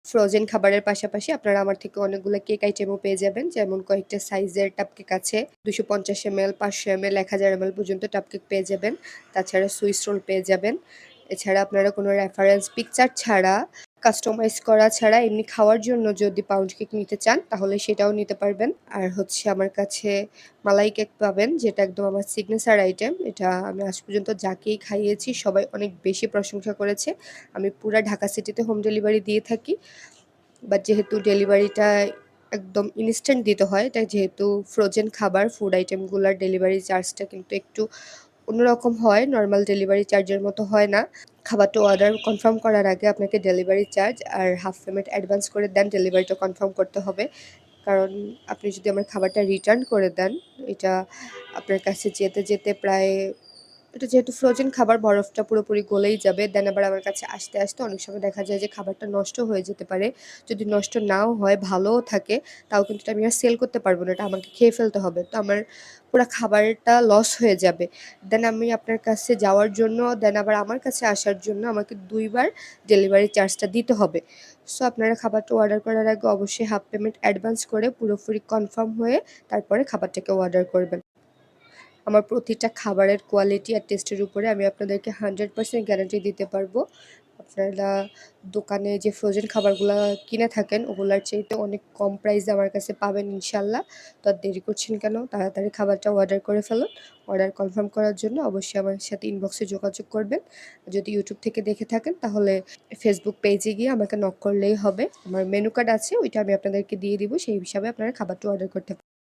Frozen খাবারের পাশাপাশি আপনারা আমার থেকে অনেকগুলো কেক আইটেমও পেয়ে যাবেন। যেমন কয়েকটা সাইজের টাপকেক আছে। 250 ml, 500 ml, 1000 ml পর্যন্ত টাপকেক পেয়ে যাবেন। তাছাড়া সুইস রোল পেয়ে যাবেন। এছাড়া আপনারা কোনো রেফারেন্স পিকচার ছাড়া, কাস্টমাইজ করা ছাড়া এমনি খাওয়ার জন্য যদি পাউন্ড কেক নিতে চান তাহলে সেটাও নিতে পারবেন। আর হচ্ছে আমার কাছে মালাই কেক পাবেন, যেটা একদম আমার সিগনেচার আইটেম। এটা আমি আজ পর্যন্ত যাকেই খাইয়েছি সবাই অনেক বেশি প্রশংসা করেছে। আমি পুরা ঢাকা সিটিতে হোম ডেলিভারি দিয়ে থাকি। বাট যেহেতু ডেলিভারিটা একদম ইনস্ট্যান্ট দিতে হয়, তাই যেহেতু ফ্রোজেন খাবার, ফুড আইটেমগুলোর ডেলিভারি চার্জটা কিন্তু একটু অন্যরকম হয়, নর্মাল ডেলিভারি চার্জের মতো হয় না। খাবারটা অর্ডার কনফার্ম করার আগে আপনাকে ডেলিভারি চার্জ আর হাফ পেমেন্ট অ্যাডভান্স করে দেন ডেলিভারিটা কনফার্ম করতে হবে। কারণ আপনি যদি আমার খাবারটা রিটার্ন করে দেন, এটা আপনার কাছে যেতে যেতে প্রায়, এটা যেহেতু ফ্রোজেন খাবার, বরফটা পুরোপুরি গলেই যাবে। দেন আবার আমার কাছে আসতে, আসতে অনেক সময় দেখা যায় যে খাবারটা নষ্ট হয়ে যেতে পারে। যদি নষ্ট নাও হয়, ভালোও থাকে, তাও কিন্তু আমি আর সেল করতে পারব না। এটা আমাকে খেয়ে ফেলতে হবে। তো আমার পুরা খাবারটা লস হয়ে যাবে। দেন আমি আপনার কাছে যাওয়ার জন্য, দেন আবার আমার কাছে আসার জন্য আমাকে ২ বার ডেলিভারি চার্জটা দিতে হবে। সো আপনারা খাবারটা অর্ডার করার আগে অবশ্যই হাফ পেমেন্ট অ্যাডভান্স করে পুরোপুরি কনফার্ম হয়ে তারপরে খাবারটাকে অর্ডার করবেন। আমার প্রতিটা খাবারের কোয়ালিটি আর টেস্টের উপরে আমি আপনাদেরকে 100% গ্যারান্টি দিতে পারবো। আপনারা দোকানে যে ফ্রোজেন খাবারগুলা কিনে থাকেন ওগুলার চাইতে অনেক কম প্রাইসে আমার কাছে পাবেন ইনশাল্লাহ। তো আর দেরি করছেন কেন? তাড়াতাড়ি খাবারটা অর্ডার করে ফেলুন। অর্ডার কনফার্ম করার জন্য অবশ্যই আমার সাথে ইনবক্সে যোগাযোগ করবেন। যদি ইউটিউব থেকে দেখে থাকেন তাহলে ফেসবুক পেজে গিয়ে আমাকে নক করলেই হবে। আমার মেনু কার্ড আছে, ওইটা আমি আপনাদেরকে দিয়ে দিব। সেই হিসাবে আপনারা খাবারটা অর্ডার করতে পারেন।